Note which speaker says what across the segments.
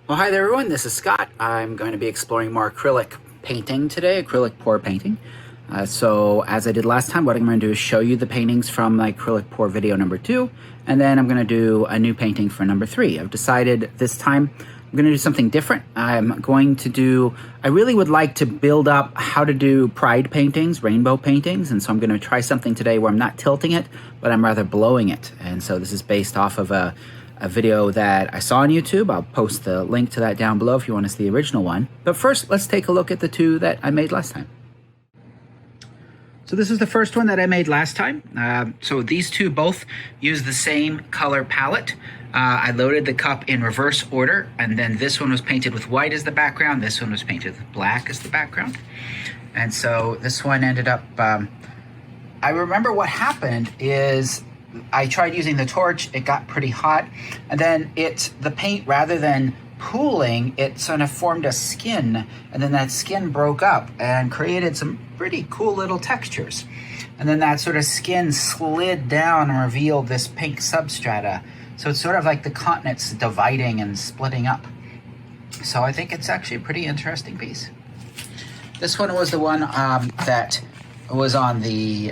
Speaker 1: Well, hi there everyone, this is Scott. I'm going to be exploring more acrylic painting today, acrylic pour painting. So as I did last time, what I'm going to do is show you the paintings from my acrylic pour video number 2, and then I'm going to do a new painting for number 3. I've decided this time I'm going to do something different. I really would like to build up how to do pride paintings, rainbow paintings, and so I'm going to try something today where I'm not tilting it, but I'm rather blowing it. And so this is based off of a video that I saw on YouTube. I'll post the link to that down below if you want to see the original one. But first, let's take a look at the 2 that I made last time. So this is the first one that I made last time. So these 2 both use the same color palette. I loaded the cup in reverse order, and then this one was painted with white as the background. This one was painted with black as the background. And so this one ended up, I remember what happened is I tried using the torch, it got pretty hot, and then the paint, rather than pooling, it sort of formed a skin, and then that skin broke up and created some pretty cool little textures. And then that sort of skin slid down and revealed this pink substrata. So it's sort of like the continents dividing and splitting up. So I think it's actually a pretty interesting piece. This one was the one that was on the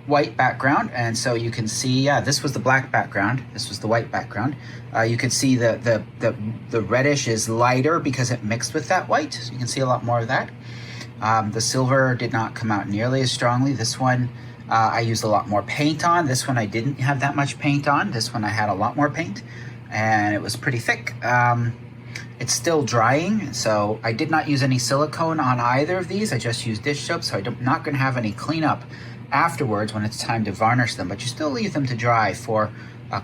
Speaker 1: white background, and so you can see, this was the black background, this was the white background. You can see the reddish is lighter because it mixed with that white, so you can see a lot more of that. The silver did not come out nearly as strongly. This one I used a lot more paint on. This one I didn't have that much paint on. This one I had a lot more paint, and it was pretty thick. It's still drying, so I did not use any silicone on either of these. I just used dish soap, so I'm not going to have any cleanup afterwards when it's time to varnish them, but you still leave them to dry for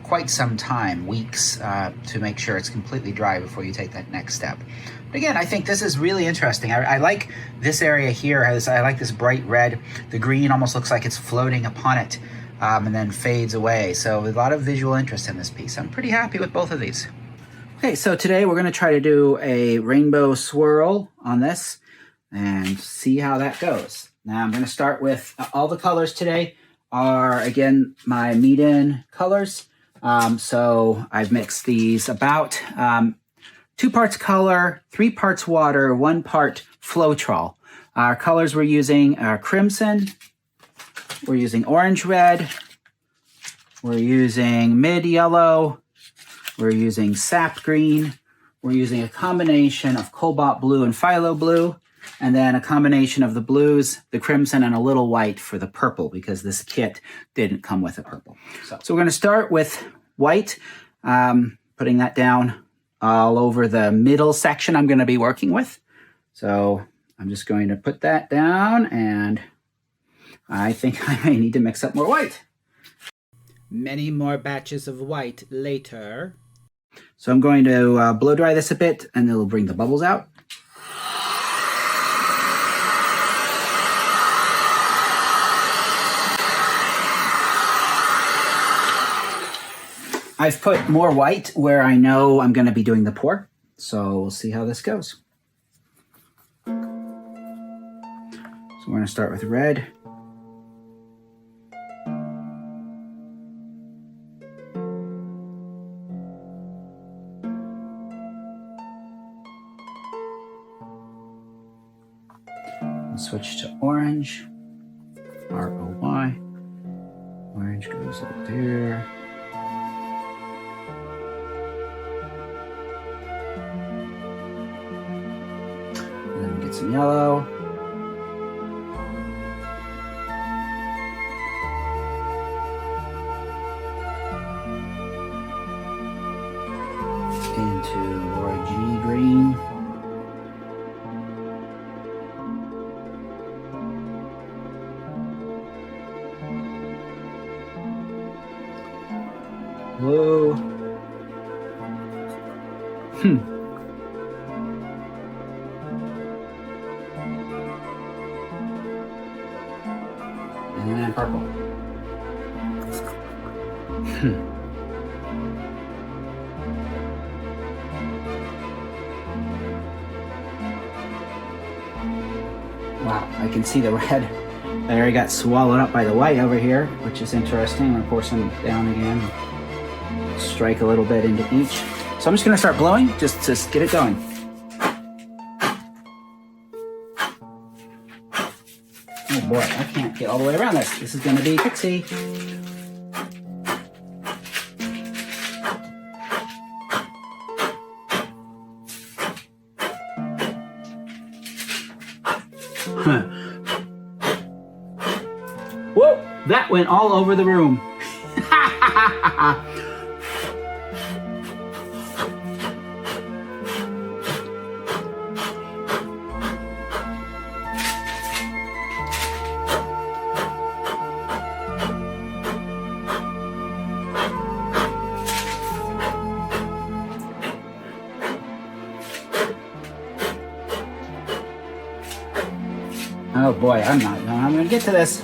Speaker 1: quite some time, weeks, to make sure it's completely dry before you take that next step. But again, I think this is really interesting. I like this area here. I like this bright red. The green almost looks like it's floating upon it, and then fades away. So a lot of visual interest in this piece. I'm pretty happy with both of these. Okay, so today we're going to try to do a rainbow swirl on this and see how that goes. Now I'm going to start with all the colors today are, again, my meet-in colors. So I've mixed these about 2 parts color, 3 parts water, 1 part Floetrol. Our colors we're using are crimson, we're using orange red, we're using mid yellow, we're using sap green, we're using a combination of cobalt blue and phthalo blue, and then a combination of the blues, the crimson, and a little white for the purple, because this kit didn't come with a purple. So we're going to start with white, putting that down all over the middle section I'm going to be working with. So I'm just going to put that down, and I think I may need to mix up more white. Many more batches of white later. So I'm going to blow dry this a bit, and it'll bring the bubbles out. I've put more white where I know I'm going to be doing the pour, so we'll see how this goes. So we're going to start with red. And switch to orange, R-O-Y. Orange goes up there. Get some yellow. Into Laura G green. Blue. And purple. Wow, I can see the red. I already got swallowed up by the white over here, which is interesting. I'm gonna pour some down again. Strike a little bit into each. So I'm just gonna start blowing, just to get it going. Oh boy, I can't get all the way around this. This is gonna be tricksy. Whoa, that went all over the room. Oh boy, I'm gonna get to this.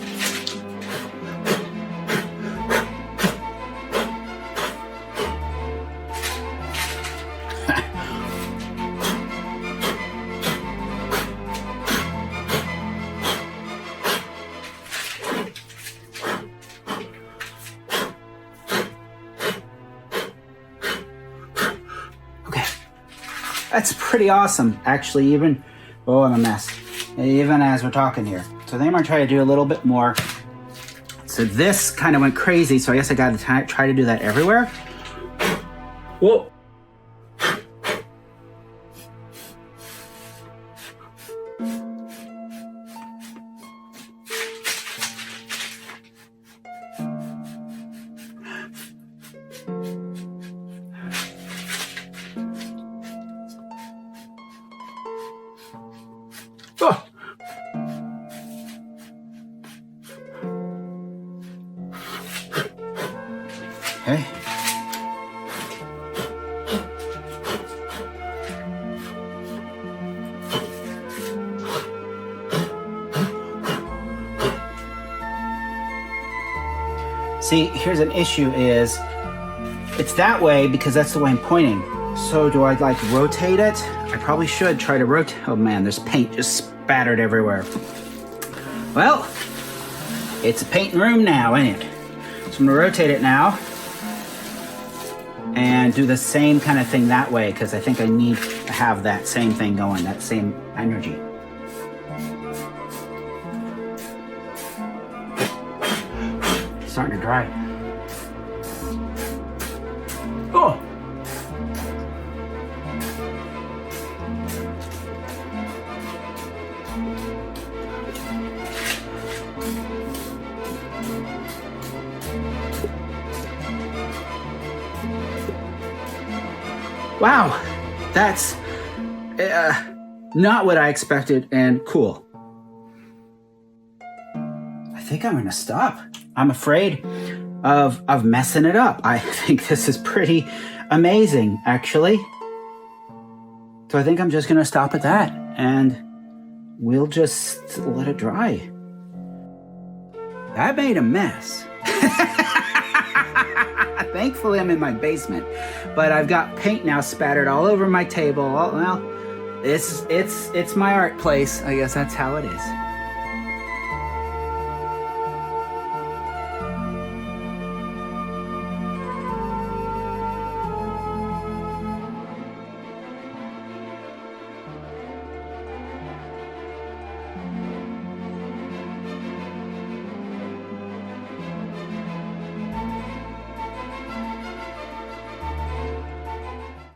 Speaker 1: Okay, that's pretty awesome, actually. Even, oh, I'm a mess. Even as we're talking here. So then I'm gonna try to do a little bit more. So this kind of went crazy, so I guess I gotta try to do that everywhere. Whoa. Oh. Okay. See, here's an issue is, it's that way because that's the way I'm pointing. So do I like rotate it? I probably should try to rotate. Oh man, there's paint just spattered everywhere. Well, it's a painting room now, ain't it? So I'm gonna rotate it now and do the same kind of thing that way because I think I need to have that same thing going, that same energy. It's starting to dry. Oh! Wow, that's not what I expected, and cool. I think I'm gonna stop. I'm afraid of messing it up. I think this is pretty amazing, actually. So I think I'm just gonna stop at that, and we'll just let it dry. I made a mess. Thankfully, I'm in my basement, but I've got paint now spattered all over my table. Well, it's my art place. I guess that's how it is.